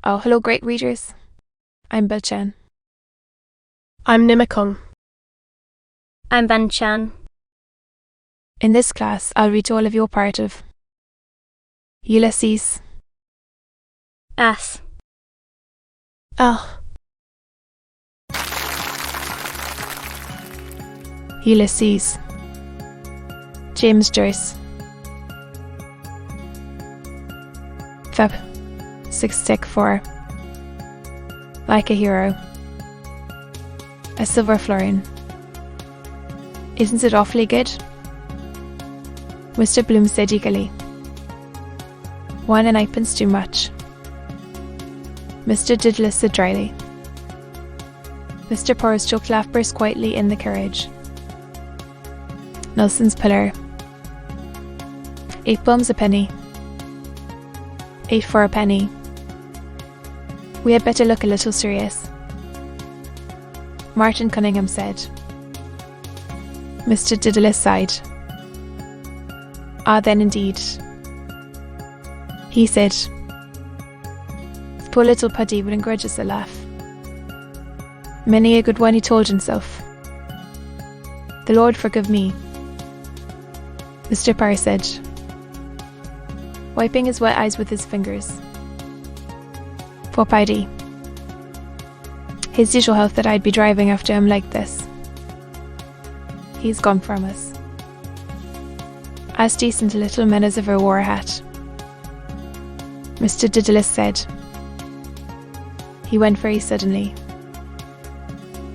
Oh, hello, great readers. I'm Belchan. I'm Nimakung. I'm Banchan. In this class, I'll read to all of you a part of Ulysses. As. Ulysses. James Joyce. Feb. 6-4. Like a hero. A silver florin. Isn't it awfully good? Mr. Bloom said eagerly. 1 and 8pence too much. Mr. Diddler said dryly. Mr. Porr's choked laugh burst quietly in the carriage. Nelson's pillar. 8 bombs a penny. 8 for a penny. We had better look a little serious. Martin Cunningham said. Mr. Diddler sighed. Ah, then indeed. He said. Poor little Puddy wouldn't grudge us a laugh. Many a good one, he told himself. The Lord forgive me. Mr. Parr said, wiping his wet eyes with his fingers. Poor Paddy. His usual health that I'd be driving after him like this. He's gone from us. As decent a little man as ever wore a hat. Mr. Diddler said. He went very suddenly.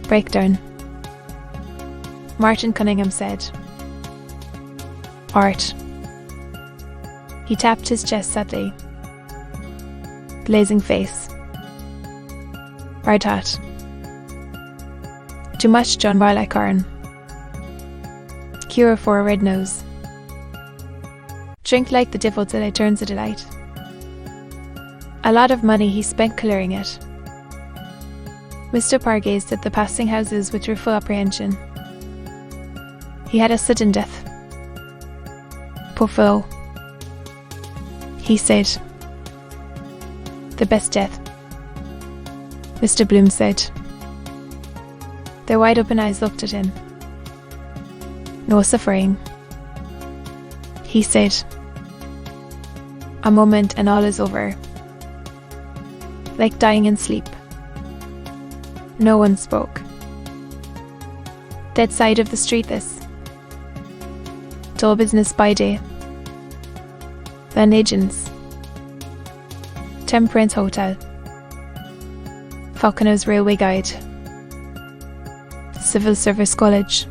Breakdown. Martin Cunningham said. Art. He tapped his chest sadly. Blazing face. Red hat. Too much John Barleycorn. Cure for a red nose. Drink like the devil till it turns a delight. A lot of money he spent clearing it. Mr. Parr gazed at the passing houses with rueful apprehension. He had a sudden death. Poor fellow. He said. The best death. Mr. Bloom said. Their wide-open eyes looked at him. No suffering. He said. A moment and all is over. Like dying in sleep. No one spoke. Dead side of the street this. Dull business by day. Then agents. Temperance Hotel. Falconer's Railway Guide. Civil Service College.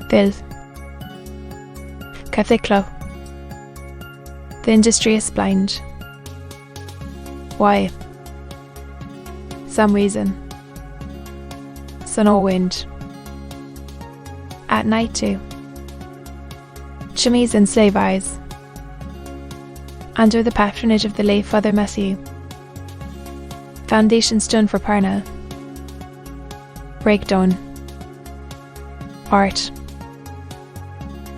Bill. Catholic Club. The Industrious Blind. Why? Some reason. Sun or wind. At night too. Chimneys and slave eyes. Under the patronage of the late Father Matthew. Foundation stone for Parna. Breakdown. Art.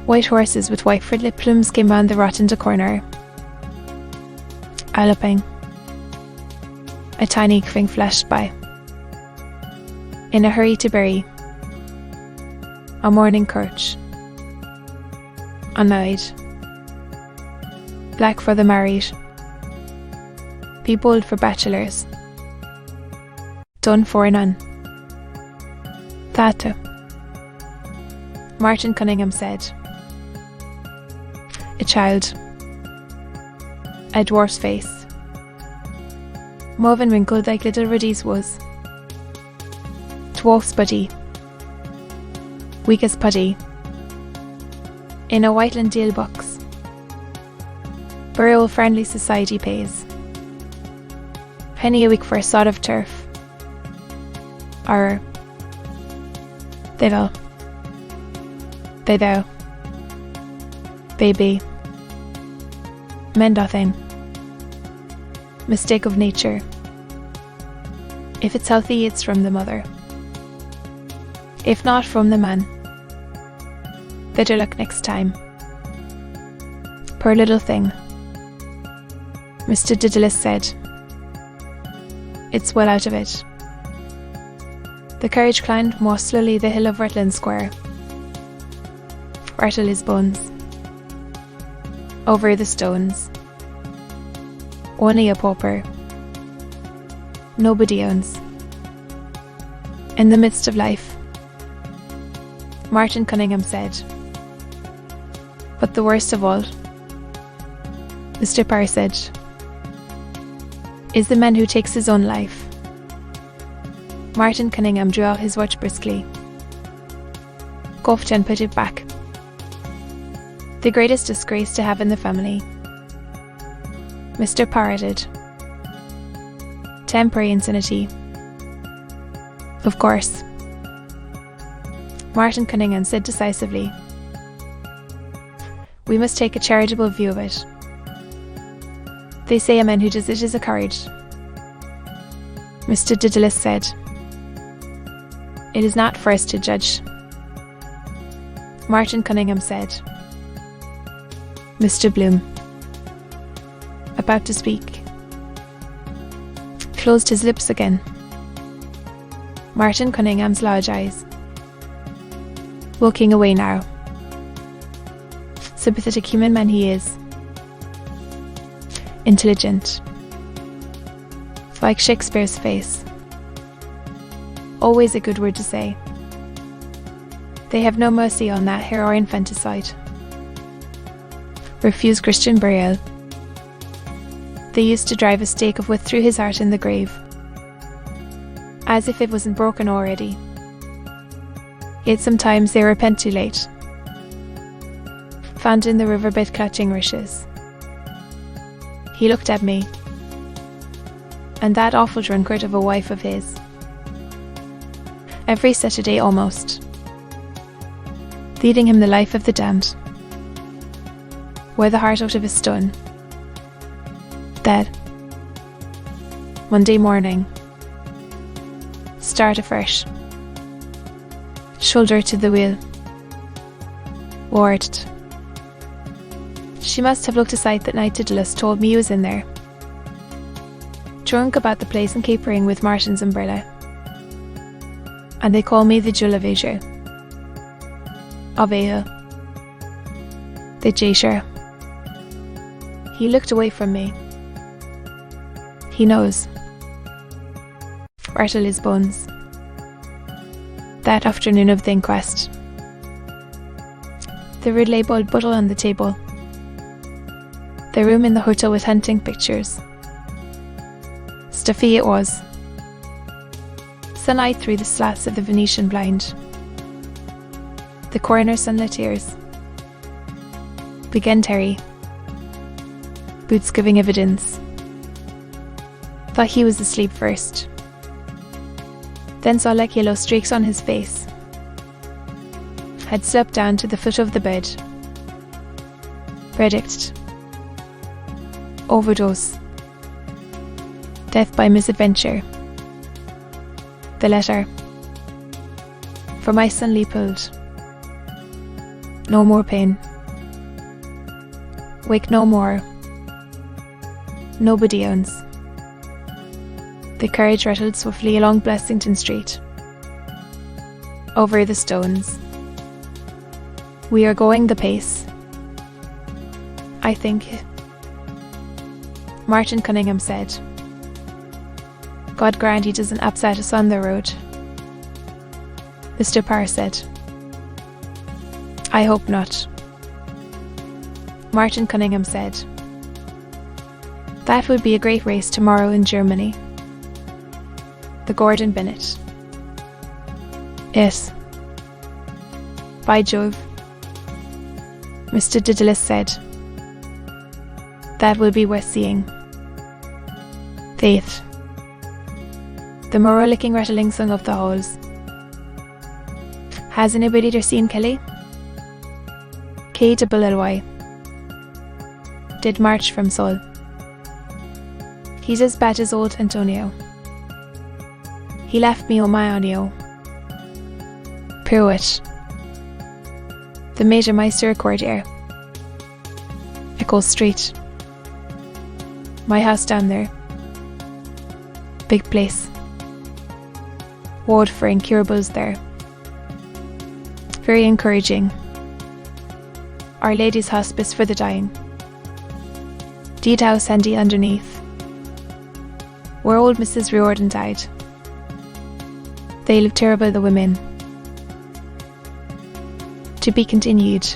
White horses with white frillet plumes came round the rotunda corner. Alloping. A tiny thing flashed by. In a hurry to bury. A morning coach. Unmarried. Black for the married. Be bold for bachelors. Done for none. That. Martin Cunningham said. A child. A dwarf's face. Mauve and wrinkled like little Ruddy's was. Dwarf's body. Weak as putty. In a Whiteland deal box. Burial friendly society pays. Penny a week for a sod of turf. Or they will. They thou. Baby. Mendothing. Mistake of nature. If it's healthy, it's from the mother. If not, from the man. Better luck next time. Poor little thing. Mr. Diddler said. It's well out of it. The carriage climbed more slowly the hill of Rutland Square. Rattle his bones. Over the stones. Only a pauper. Nobody owns. In the midst of life. Martin Cunningham said. But the worst of all, Mr. Parr said, is the man who takes his own life. Martin Cunningham drew out his watch briskly. Coughed and put it back. The greatest disgrace to have in the family. Mr. Parr added. Temporary insanity. Of course. Martin Cunningham said decisively. We must take a charitable view of it. They say a man who does it is a coward. Mr. Didymus said. It is not for us to judge. Martin Cunningham said. Mr. Bloom, about to speak, closed his lips again. Martin Cunningham's large eyes, walking away now. Sympathetic human man he is. Intelligent. Like Shakespeare's face. Always a good word to say. They have no mercy on that hair or infanticide. Refuse Christian burial. They used to drive a stake of wood through his heart in the grave. As if it wasn't broken already. Yet sometimes they repent too late. Found in the riverbed clutching rushes. He looked at me. And that awful drunkard of a wife of his. Every Saturday almost. Leading him the life of the damned. Wear the heart out of his stone. Dead. Monday morning. Start afresh. Shoulder to the wheel. Warded. She must have looked a sight that night Didymus told me he was in there. Drunk about the place and capering with Martin's umbrella. And they call me the jewel of Asia. Of Asia. The Jaysher. He looked away from me. He knows. Rattle his bones. That afternoon of the inquest. The red labelled bottle on the table. The room in the hotel with hunting pictures. Stuffy it was. Sunlight through the slats of the Venetian blind. The coroner sunlit ears. Began Terry. Boots giving evidence. Thought he was asleep first. Then saw like yellow streaks on his face. Had slept down to the foot of the bed. Verdict. Overdose. Death by misadventure. The letter. For my son Leopold. No more pain. Wake no more. Nobody owns. The carriage rattled swiftly along Blessington Street. Over the stones. We are going the pace. I think. Martin Cunningham said. God grant he doesn't upset us on the road. Mr. Parr said. I hope not. Martin Cunningham said. That would be a great race tomorrow in Germany. The Gordon Bennett. Yes. By Jove. Mr. Didymus said. That will be worth seeing. Faith. The morrow-licking rattling song of the halls. Has anybody there seen Kelly? K-double-L-Y. Did march from Seoul. He's as bad as old Antonio. He left me on my audio. Pirouette. The Major Meister Accord here. Eccles Street. My house down there. Big place. Ward for incurables there. Very encouraging. Our Lady's Hospice for the Dying. Deed House handy underneath. Where old Mrs. Riordan died. They look terrible, the women. To be continued.